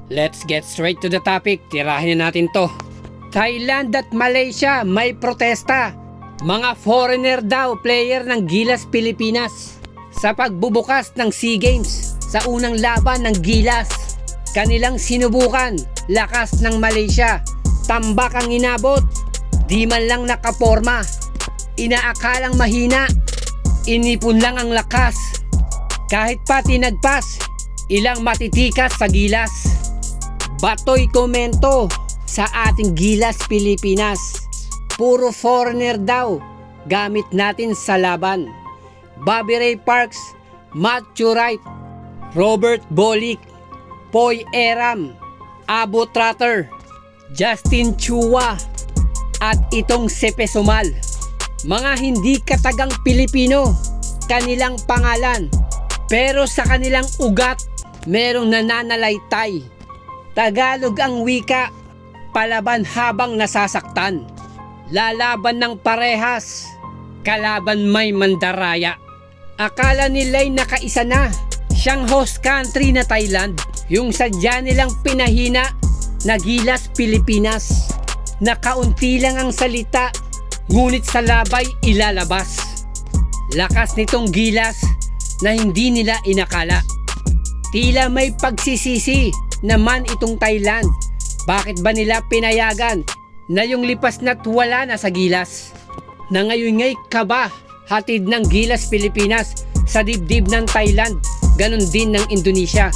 Let's get straight to the topic. Tirahin na natin to. Thailand at Malaysia may protesta. Mga foreigner daw player ng Gilas Pilipinas sa pagbubukas ng SEA Games sa unang laban ng Gilas. Kanilang sinubukan, lakas ng Malaysia. Tambak ang inabot, di man lang nakaporma. Inaakalang mahina, inipon lang ang lakas. Kahit pa tinagpas, ilang matitikas sa Gilas. Batoy komento sa ating Gilas Pilipinas. Puro foreigner daw gamit natin sa laban. Bobby Ray Parks, Matthew Wright, Robert Bolick, Poy Eram, Abo Trotter, Justin Chua, at itong Sepe Sumal. Mga hindi katagang Pilipino, kanilang pangalan, pero sa kanilang ugat merong nananalaytay. Tagalog ang wika, palaban habang nasasaktan. Lalaban ng parehas, kalaban may mandaraya. Akala nila'y nakaisa na, siyang host country na Thailand. Yung sadya nilang pinahina na Gilas Pilipinas. Nakaunti lang ang salita, ngunit sa labay ilalabas. Lakas nitong Gilas na hindi nila inakala. Tila may pagsisisi naman itong Thailand. Bakit ba nila pinayagan na yung lipas na't wala na sa Gilas? Na ngayon ngay kaba hatid ng Gilas Pilipinas sa dibdib ng Thailand, ganun din ng Indonesia.